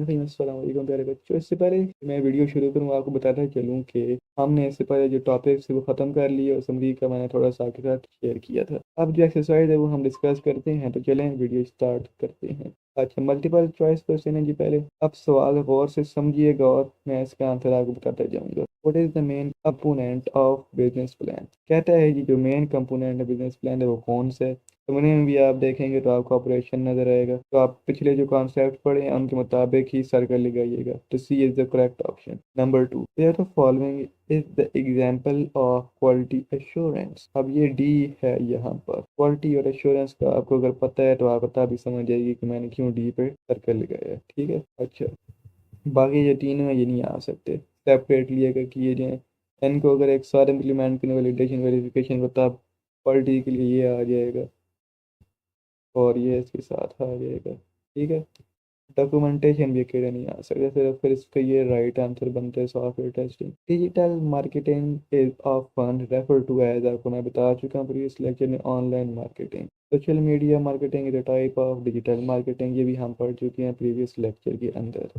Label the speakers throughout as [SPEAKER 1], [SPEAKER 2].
[SPEAKER 1] अस्सलाम वालेकुम प्यारे बच्चों। इससे पहले मैं वीडियो शुरू करूँ आपको बताता चलूँ कि हमने इससे पहले जो टॉपिक्स वो ख़त्म कर लिए और समरी का मैंने थोड़ा सा आपके साथ शेयर किया था। अब जो एक्सरसाइज है वो हम डिस्कस करते हैं, तो चलें वीडियो स्टार्ट करते हैं। अच्छा, मल्टीपल चॉइस क्वेश्चन है जी। पहले अब सवाल गौर से समझिएगा और मैं इसका आंसर आपको बताता जाऊँगा। What is the main component of business plan? कहता है जी जो मेन कंपोनेंट है बिजनेस प्लान है वो कौन सा है। समझने में भी आप देखेंगे तो आपको ऑपरेशन नजर आएगा, तो आप पिछले जो कॉन्सेप्ट पढ़े हैं उनके मुताबिक ही सर्कल लगाइएगा। तो C is the correct option. Number two, pair of following is the example of quality assurance. अब ये डी है यहाँ पर। क्वालिटी और एश्योरेंस का आपको अगर पता है तो आप पता भी समझ जाएगी कि मैंने क्यों डी पे सर्कल लगाया है। ठीक है। अच्छा, बाकी जो तीनों है ये नहीं आ सकते, सेपरेटली अगर किए जाएँ। इनको अगर एक सारे इम्प्लीमेंट करने वैलिडेशन वेरिफिकेशन को, तब क्वालिटी के लिए ये आ जाएगा और ये इसके साथ आ जाएगा। ठीक है। डॉक्यूमेंटेशन भी अकेले नहीं आ सकता, सिर्फ फिर इसका ये राइट आंसर बनता है software testing. Digital marketing is often refer to as, आपको मैं बता चुका हूँ प्रीवियस लेक्चर में, online marketing. Social media marketing is a type of digital marketing, ये भी हम पढ़ चुके हैं प्रीवियस लेक्चर के अंदर।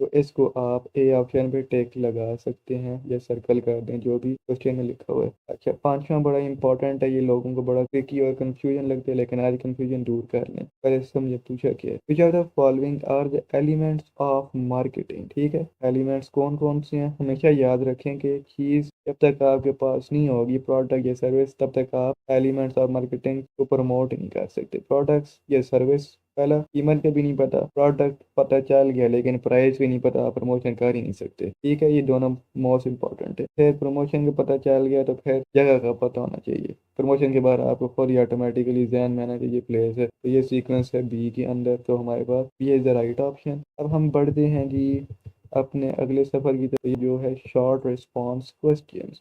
[SPEAKER 1] तो इसको आप ए ऑप्शन पे टिक लगा सकते हैं या सर्कल कर दें जो भी क्वेश्चन में लिखा हुआ है। अच्छा, पांचवा बड़ा इंपॉर्टेंट है, ये लोगों को बड़ा ट्रिकी और कंफ्यूजन लगता है, लेकिन आज कंफ्यूजन दूर कर लें। पहले समझे पूछा क्या है। Which are the following are the elements of marketing. ठीक है। एलिमेंट्स कौन कौन से हैं, हमेशा याद रखें कि चीज़ जब तक आपके पास नहीं होगी, प्रोडक्ट या सर्विस, तब तक आप एलिमेंट्स ऑफ मार्केटिंग को प्रमोट नहीं कर सकते। प्रोडक्ट्स या सर्विस, पहला कीमत का भी नहीं पता, प्रोडक्ट पता चल गया लेकिन प्राइस भी नहीं पता, आप प्रमोशन कर ही नहीं सकते। ठीक है, ये दोनों मोस्ट इंपॉर्टेंट है। फिर प्रमोशन का पता चल गया तो फिर जगह का पता होना चाहिए। प्रमोशन के बाद आपको खुद ही ऑटोमेटिकली जहन में आना चाहिए प्लेस है, तो ये सीक्वेंस है बी के अंदर, तो हमारे पास B is the right option. अब हम बढ़ते हैं जी अपने अगले सफर की तरफ, जो है शॉर्ट रिस्पॉन्स क्वेश्चन।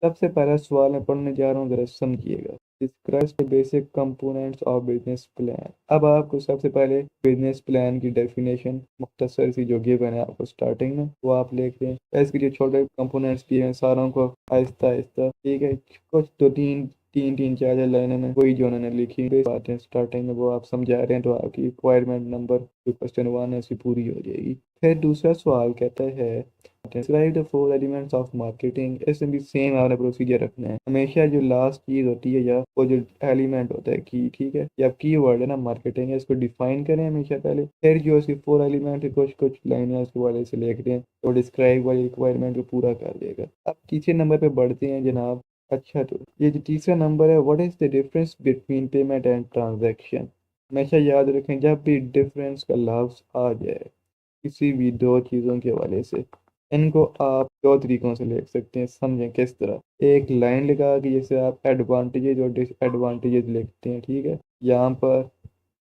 [SPEAKER 1] सबसे पहला सवाल मैं पढ़ने जा रहा हूँ, जरा समझिएगा। Describe the basic components of business plan. अब आपको सबसे पहले बिजनेस प्लान की डेफिनेशन मुख्तसर सी जो गिवन है आपको स्टार्टिंग में, वो आप लिख लें। इसके जो छोटे कंपोनेंट्स दिए हैं सारों को आहिस्ता आहिस्ता, ठीक है, कुछ दो तीन तीन तीन चार चार लाइनों में वही जो उन्होंने लिखी बातें स्टार्टिंग में वो आप समझा रहे हैं, तो आपकी रिक्वायरमेंट नंबर जो क्वेश्चन वन है उसकी पूरी हो जाएगी। फिर दूसरा सवाल कहता है describe the four elements of marketing. इसमें भी सेम आपने प्रोसीजर रखना है। हमेशा जो लास्ट चीज होती है या वो जो एलिमेंट होता है की, ठीक है, या की वर्ड है ना मार्केटिंग है, इसको डिफाइन करें हमेशा पहले, फिर जो इसके फोर एलिमेंट है कुछ कुछ लाइनें उसके वाले से लिख दें, तो डिस्क्राइब वाली रिक्वायरमेंट को पूरा कर देगा। अब तीसरे नंबर पे बढ़ते हैं जनाब। अच्छा, तो ये जो तीसरा नंबर है, what is the difference between payment and transaction. हमेशा याद रखें जब भी डिफरेंस का लफ्ज आ जाए किसी भी दो चीज़ों के हवाले से, इनको आप दो तरीकों से लिख सकते हैं। समझें किस तरह। एक लाइन लगा के जैसे आप एडवांटेजेस और डिसएडवांटेजेस लिखते हैं, ठीक है, यहाँ पर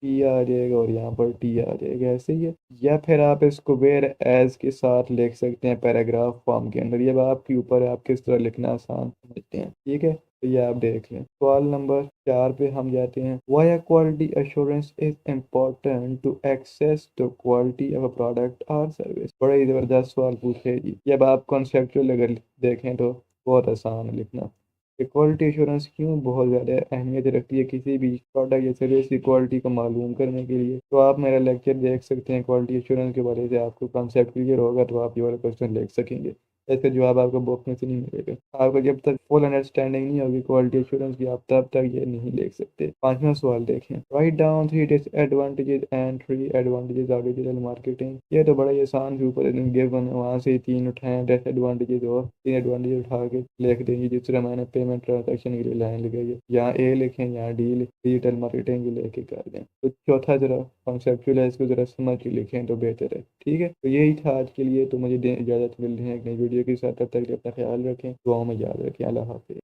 [SPEAKER 1] पी आ जाएगा और यहाँ पर टी आ जाएगा, ऐसे ही है। या फिर आप इसको वेयर एज के साथ लिख सकते हैं पैराग्राफ फॉर्म के अंदर। ये आपके ऊपर है, आप किस तरह लिखना आसान समझते हैं। ठीक है, तो ये आप देख लें। सवाल नंबर 4 पे हम जाते हैं। Why a quality assurance is important to access the quality of a product or service। बड़ा ही ज़बरदस्त सवाल पूछे जी। जब आप कॉन्सेप्चुअल अगर देखें तो बहुत आसान है लिखना। क्वालिटी एश्योरेंस क्यों बहुत ज़्यादा अहमियत रखती है किसी भी प्रोडक्ट या सर्विस की क्वालिटी को मालूम करने के लिए, तो आप मेरा लेक्चर देख सकते हैं क्वालिटी एश्योरेंस के बारे में। आपको कॉन्सेप्ट क्लियर होगा तो आप ये वाला क्वेश्चन लिख सकेंगे। इसका जवाब आपको बुक में से नहीं मिलेगा। आपको जब तक फुल अंडरस्टैंडिंग नहीं होगी क्वालिटी एश्योरेंस की, आप तब तक ये नहीं लिख सकते। पांचवा सवाल देखें। Write down three disadvantages and three advantages of digital marketing. ये तो बड़ा ही आसान के ऊपर गिवन है, वहाँ से तीन उठाएं डिसएडवांटेजेस और तीन एडवांटेजेस उठा के लिख देंगे। जिस तरह मैंने पेमेंट ट्रांजेक्शन के लिए लाइन लगाई है, यहाँ ए लिखें, यहाँ डी डिजिटल मार्केटिंग के लेके कर दें। तो चौथा जरा कॉन्सेप्चुअल है, इसको जरा समझ के लिखें तो बेहतर है। ठीक है, तो यही था आज के लिए। तो मुझे इजाज़त मिल रही है एक नई वीडियो के साथ, तब तक अपना ख्याल रखें, दुआओं में याद रखें। अल्लाह हाफिज़।